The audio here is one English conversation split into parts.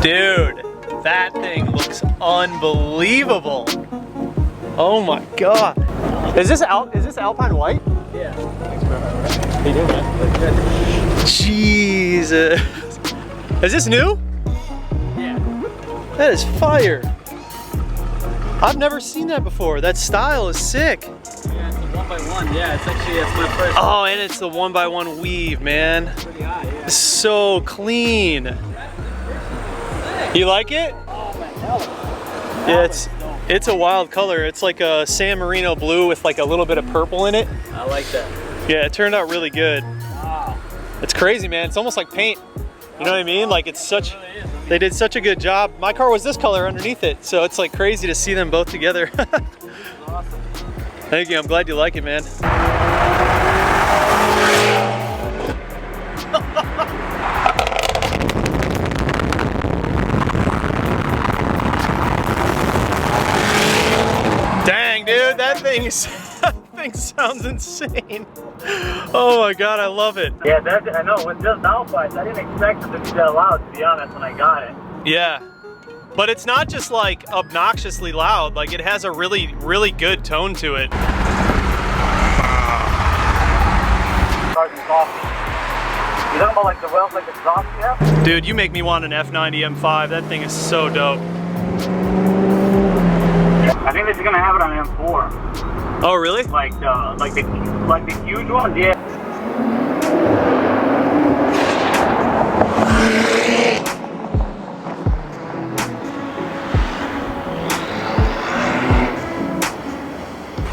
Dude, that thing looks unbelievable. Oh my god. Is this Alpine White? Yeah. How you doing, man? Jesus. Is this new? Yeah. That is fire. I've never seen that before. That style is sick. Yeah, it's the 1x1. Yeah, it's my first. Oh, and it's the 1x1 weave, man. Pretty high, yeah. It's so clean. You like it? Oh, man, hell. Yeah, it's a wild color. It's like a San Marino blue with like a little bit of purple in it. I like that. Yeah, it turned out really good. Wow. It's crazy, man. It's almost like paint. You know what I mean? Like it's such, they did such a good job. My car was this color underneath it, so it's like crazy to see them both together. Awesome. Thank you, I'm glad you like it, man. Dang, dude, that thing sounds insane. Oh my god, I love it. Yeah, I know, with just downpipes, I didn't expect it to be that loud, to be honest, when I got it. Yeah, but it's not just like obnoxiously loud, like it has a really, really good tone to it. Cars and coffee. You talking about like the wells, like the exhaust you have? Dude, you make me want an F90 M5. That thing is so dope. I think they're just gonna have it on M4. Oh, really? Like the huge ones, yeah.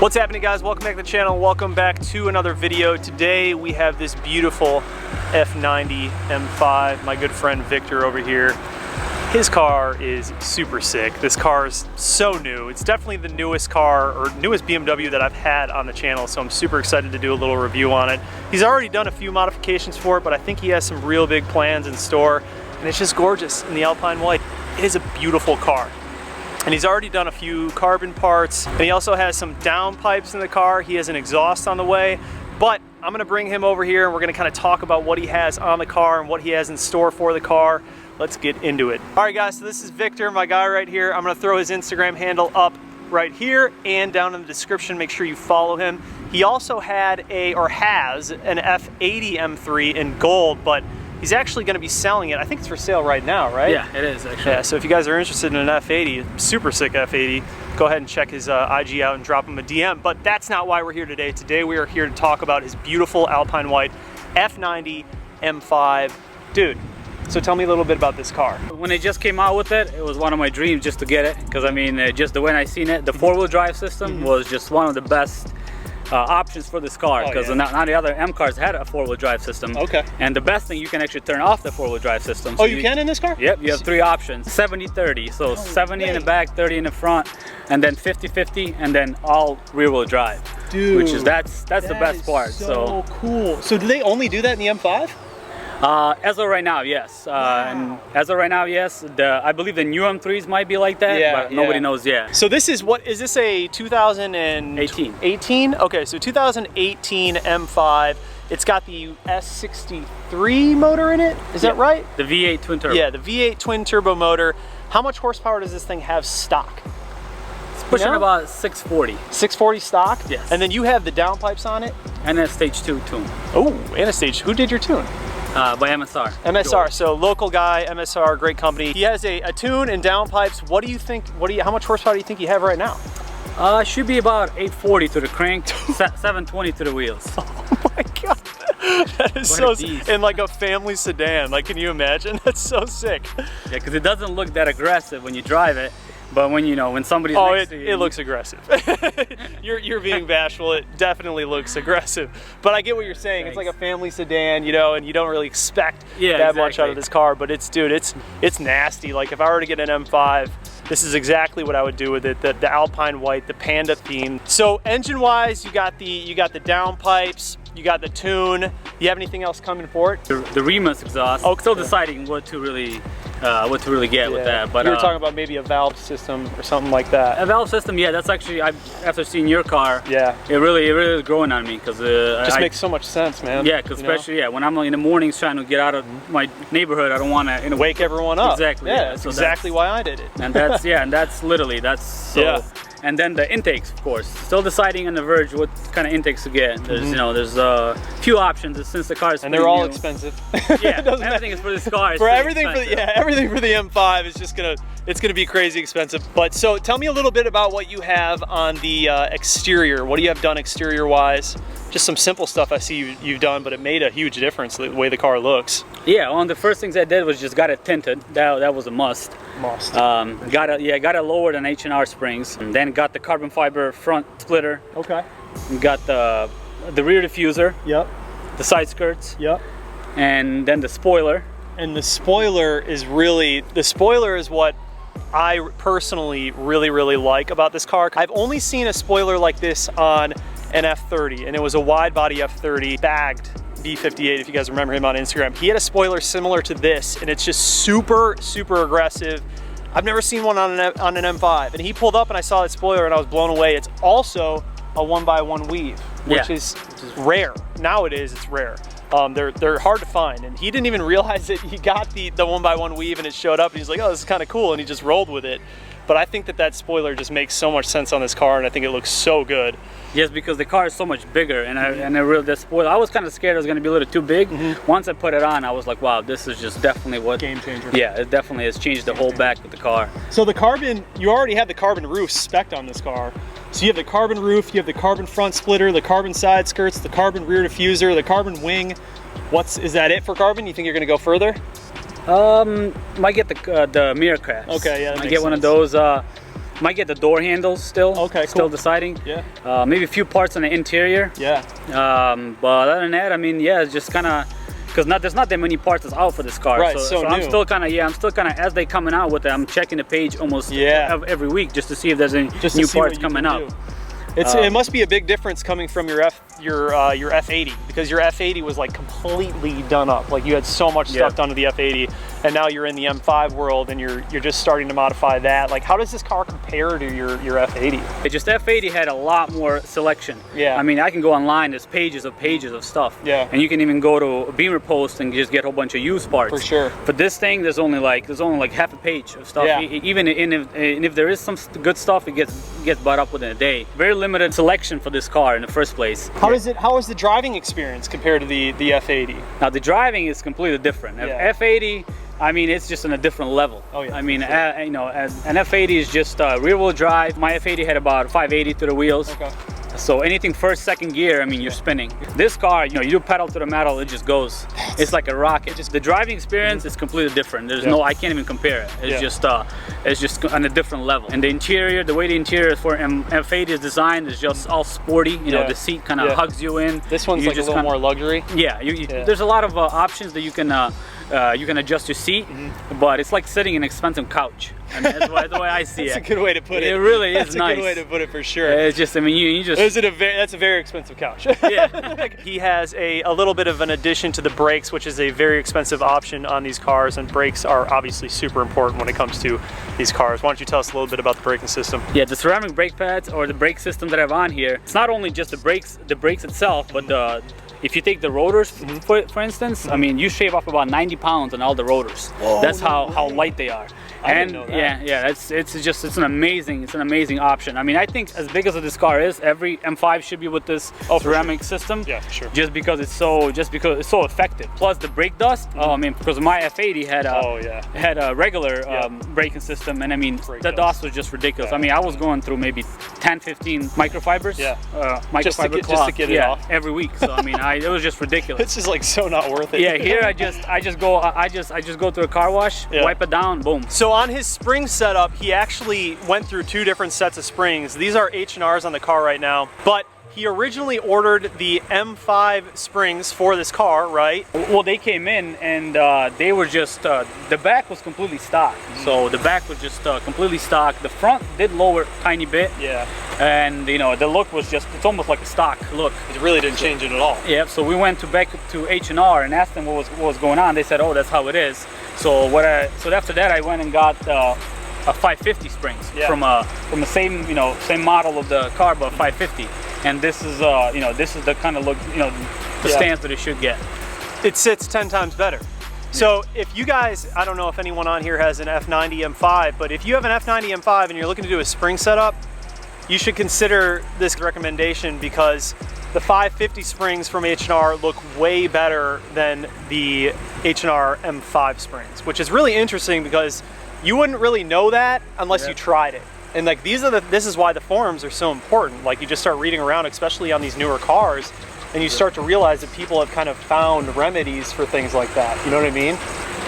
What's happening, guys? Welcome back to the channel. Welcome back to another video. Today we have this beautiful F90 M5. My good friend Victor over here. His car is super sick. This car is so new. It's definitely the newest car or newest BMW that I've had on the channel, so I'm super excited to do a little review on it. He's already done a few modifications for it, but I think he has some real big plans in store, and it's just gorgeous in the Alpine White. It is a beautiful car. And he's already done a few carbon parts, and he also has some downpipes in the car. He has an exhaust on the way, but I'm gonna bring him over here and we're gonna kind of talk about what he has on the car and what he has in store for the car. Let's get into it. All right, guys, so this is Victor, my guy right here. I'm gonna throw his Instagram handle up right here and down in the description. Make sure you follow him. He also has an F80 M3 in gold, but he's actually gonna be selling it. I think it's for sale right now, right? Yeah, it is actually. Yeah, so if you guys are interested in an F80, super sick F80, go ahead and check his IG out and drop him a DM. But that's not why we're here today. Today we are here to talk about his beautiful Alpine White F90 M5. Dude, so tell me a little bit about this car. When they just came out with it, it was one of my dreams just to get it. Because I mean, just the way I seen it, the four-wheel drive system was just one of the best options for this car, because not the other M cars had a four-wheel drive system. Okay. And the best thing, you can actually turn off the four-wheel drive system. Oh, you can in this car? Yep, you have three options. 70-30, so 70 in the back, 30 in the front, and then 50-50, and then all rear-wheel drive. Dude, which is that's the best part. So cool. So do they only do that in the M5? As of right now, yes. And as of right now, yes. I believe the new M3s might be like that, but nobody knows yet. So this is is this a 2018? 18? Okay, so 2018 M5. It's got the S63 motor in it. Is that right? The V8 twin turbo. Yeah, the V8 twin turbo motor. How much horsepower does this thing have stock? It's pushing about 640. 640 stock? Yes. And then you have the downpipes on it? And a stage 2 tune. Oh, and a stage. Who did your tune? By MSR. MSR, George. so local guy, MSR, great company. He has a tune and downpipes. What do you think, how much horsepower do you think you have right now? Should be about 840 to the crank, 720 to the wheels. Oh my God, that is so sick. And like a family sedan, like can you imagine? That's so sick. Yeah, because it doesn't look that aggressive when you drive it. But when when somebody's next to you, it looks aggressive. you're being bashful. It definitely looks aggressive. But I get what you're saying. Thanks. It's like a family sedan, and you don't really expect that much out of this car. But it's nasty. Like if I were to get an M5, this is exactly what I would do with it. The Alpine White, the Panda theme. So engine-wise, you got the downpipes. You got the tune. You have anything else coming for it? The Remus exhaust. Oh, still deciding what to really what to really get with that. But you were talking about maybe a valve system or something like that. A valve system, yeah. That's actually, after seeing your car, yeah, it really is growing on me because just makes so much sense, man. Yeah, because especially when I'm in the mornings trying to get out of my neighborhood, I don't want to wake everyone up. Exactly. Yeah, that's exactly why I did it. And that's and that's literally so. Yeah. And then the intakes, of course. Still deciding on the verge what kind of intakes to get. There's there's a few options since the car is and they're all expensive. Yeah, everything is for this car. For everything everything for the M5 is just it's gonna be crazy expensive. But so tell me a little bit about what you have on the exterior. What do you have done exterior wise? Just some simple stuff I see you've done, but it made a huge difference the way the car looks. Yeah, one of the first things I did was just got it tinted. That was a must. Got it lowered on H&R springs, and then got the carbon fiber front splitter. Okay. Got the rear diffuser. Yep. The side skirts. Yep. And then the spoiler. And the spoiler is what I personally really like about this car. I've only seen a spoiler like this on an F30, and it was a wide body F30 bagged B58, if you guys remember him on Instagram. He had a spoiler similar to this, and it's just super aggressive. I've never seen one on an M5, and he pulled up and I saw that spoiler and I was blown away. It's also a 1x1 weave, which is rare. Nowadays it's rare. They're hard to find, and he didn't even realize that he got the 1x1 weave and it showed up and he's like, oh, this is kind of cool, and he just rolled with it. But I think that spoiler just makes so much sense on this car, and I think it looks so good. Yes, because the car is so much bigger, and the spoiler, I was kind of scared it was going to be a little too big. Once I put it on, I was like, wow, this is just definitely what... Game changer. Yeah, it definitely has changed the whole back of the car. So the carbon, you already have the carbon roof spec'd on this car. So you have the carbon roof, you have the carbon front splitter, the carbon side skirts, the carbon rear diffuser, the carbon wing. Is that it for carbon? You think you're going to go further? Might get the mirror caps. Okay, yeah. Might get one of those. Might get the door handles still. Okay, cool. Still deciding. Yeah. Maybe a few parts on the interior. Yeah. But other than that, I mean, yeah, it's just kind of because there's not that many parts that's out for this car. Right. So I'm still kind of as they coming out with it, I'm checking the page almost every week just to see if there's any new parts coming out. It must be a big difference coming from your F80, because your F80 was like completely done up. Like you had so much stuff done to the F80, and now you're in the M5 world and you're just starting to modify that. Like, how does this car compare to your F80? It just F80 had a lot more selection. Yeah. I mean, I can go online. There's pages of stuff. Yeah. And you can even go to Beamer Post and just get a whole bunch of used parts. For sure. But this thing, there's only like half a page of stuff. Yeah. Even if there is some good stuff, it gets bought up within a day. Very limited selection for this car in the first place. How is the driving experience compared to the F80? Now the driving is completely different. F80, I mean, it's just on a different level. Oh yeah. I mean, you know, an F80 is just rear-wheel drive. My F80 had about 580 to the wheels. Okay. So anything first, second gear, I mean, you're spinning. This car, you know, you do pedal to the metal, it just goes. It's like a rocket. The driving experience is completely different. There's I can't even compare it. It's just on a different level. And the interior, the way the interior for F80 is designed is just all sporty. You know, the seat kind of hugs you in. This one's like a little more luxury. Yeah, there's a lot of options that you can adjust your seat, but it's like sitting in an expensive couch. I mean, that's the way I see it. That's a good way to put it. It really is nice. That's a good way to put it for sure. It's just, I mean, you just... That's a very expensive couch. Yeah. He has a little bit of an addition to the brakes, which is a very expensive option on these cars, and brakes are obviously super important when it comes to these cars. Why don't you tell us a little bit about the braking system? Yeah, the ceramic brake pads, or the brake system that I have on here, it's not only just the brakes itself, but if you take the rotors, for instance, I mean, you shave off about 90 pounds on all the rotors. Whoa, that's how light they are. I didn't know that. It's an amazing option. I mean, I think as big as this car is, every M5 should be with this ceramic system. Yeah, for sure. Just because it's so effective. Plus the brake dust. Oh, I mean, because my F80 had a regular braking system, and I mean, the dust was just ridiculous. I mean, I was going through maybe 10, 15 microfibers. Microfiber cloth. Just to get it off every week. So I mean, it was just ridiculous. It's just like so not worth it. Yeah, here I just go to a car wash, wipe it down, boom. So on his spring setup, he actually went through two different sets of springs. These are H&Rs on the car right now, but he originally ordered the M5 springs for this car, right? Well, they came in and they were just, the back was completely stock. So the back was just completely stock. The front did lower a tiny bit. Yeah. And you know, the look was just, it's almost like a stock look. It really didn't change it at all. Yeah, so we went back to H&R and asked them what was going on. They said, oh, that's how it is. So so after that, I went and got a 550 springs from the same, you know, same model of the car, but 550. And this is, you know, this is the kind of look, you know, the stance that it should get. It sits 10 times better. So if you guys, I don't know if anyone on here has an F90 M5, but if you have an F90 M5 and you're looking to do a spring setup, you should consider this recommendation because the 550 springs from H&R look way better than the H&R M5 springs, which is really interesting because you wouldn't really know that unless you tried it. And like this is why the forums are so important. Like you just start reading around, especially on these newer cars, and you start to realize that people have kind of found remedies for things like that. You know what I mean?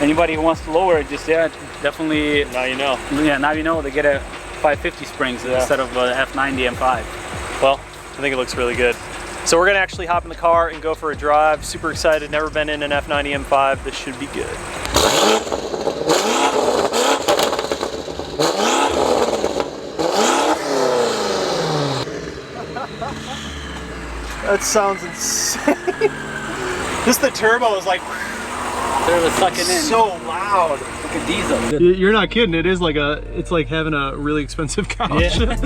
Anybody who wants to lower it, just definitely. Now you know. Yeah, now you know they get a 550 springs instead of F90 M5. Well, I think it looks really good. So we're gonna actually hop in the car and go for a drive. Super excited, never been in an F90 M5. This should be good. That sounds insane. Just the turbo is like Turbo sucking in. So loud. Like a diesel. You're not kidding. It is like it's like having a really expensive couch. Yeah.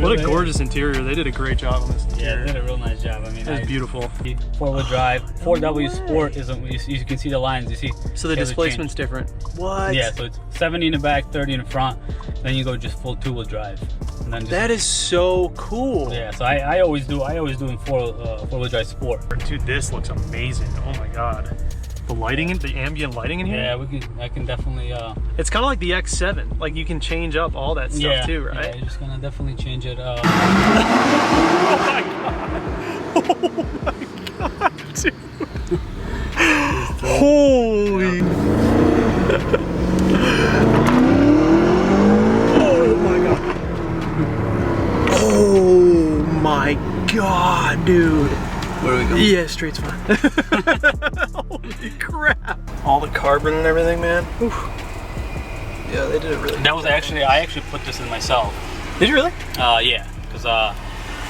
What a gorgeous interior. They did a great job on this interior. Yeah, they did a real nice job. I mean, it's beautiful. 4-wheel drive. 4W Sport is, you can see the lines. You see. So the displacement's different. What? Yeah, so it's 70 in the back, 30 in the front. Then you go just full 2-wheel drive. And then just, that is so cool. Yeah, so I always do in 4-wheel drive Sport. Dude, this looks amazing. Oh my god. The lighting, the ambient lighting in here? Yeah, I can definitely. It's kind of like the X7. Like you can change up all that stuff too, right? Yeah, you're just gonna definitely change it. Oh my god! Oh my god, dude! Holy! Oh my god! Oh my god, dude! Where are we going? Yeah, straight's fine. Holy crap. All the carbon and everything, man. Oof. Yeah, they did it really good. That was actually, I actually put this in myself. Did you really? Yeah, because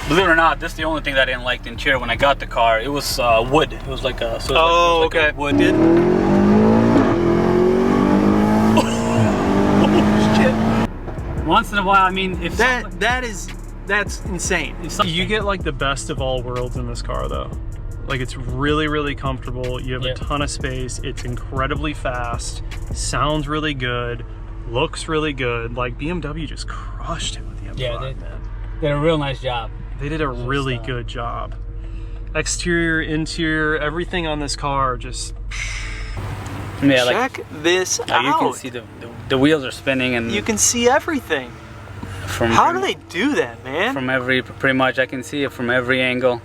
believe it or not, this is the only thing that I didn't like the interior when I got the car. It was wood. It was like a, so it was like a wood. Did? Oh, shit. Once in a while, I mean, if that's insane. You get like the best of all worlds in this car though. Like it's really, really comfortable. You have a ton of space. It's incredibly fast. Sounds really good. Looks really good. Like BMW just crushed it with the M5, yeah, man. They did a real nice job. They did a really good job. Exterior, interior, everything on this car just... Yeah, check this out. You can see the wheels are spinning and... You can see everything. How do they do that, man? From pretty much, I can see it from every angle.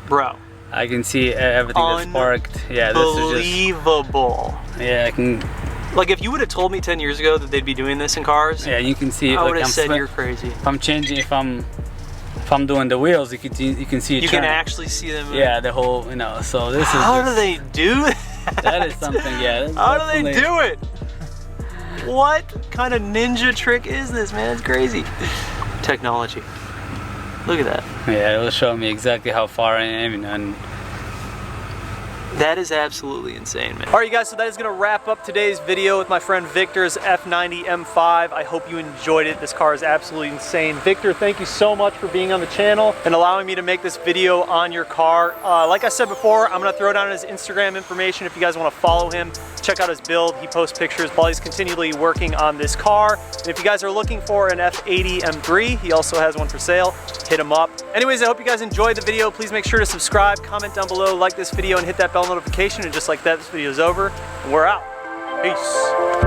Bro. I can see everything that's parked. Yeah, this is just... Unbelievable. Yeah, I can... Like if you would have told me 10 years ago that they'd be doing this in cars, yeah, you can see. I would have said you're crazy. If I'm changing, if I'm doing the wheels, you can see it. You can actually see them. Yeah, the whole, you know. So this is. How do they do that? That is something. Yeah. How do they do it? What kind of ninja trick is this, man? It's crazy. Technology. Look at that. Yeah, it will show me exactly how far I am, and. That is absolutely insane, man. All right, you guys, so that is gonna wrap up today's video with my friend Victor's F90 M5. I hope you enjoyed it. This car is absolutely insane. Victor, thank you so much for being on the channel and allowing me to make this video on your car. Like I said before, I'm gonna throw down his Instagram information if you guys wanna follow him. Check out his build. He posts pictures while he's continually working on this car. And if you guys are looking for an F80 M3, he also has one for sale. Hit him up. Anyways, I hope you guys enjoyed the video. Please make sure to subscribe, comment down below, like this video, and hit that bell notification. And just like that, this video is over, and we're out. Peace.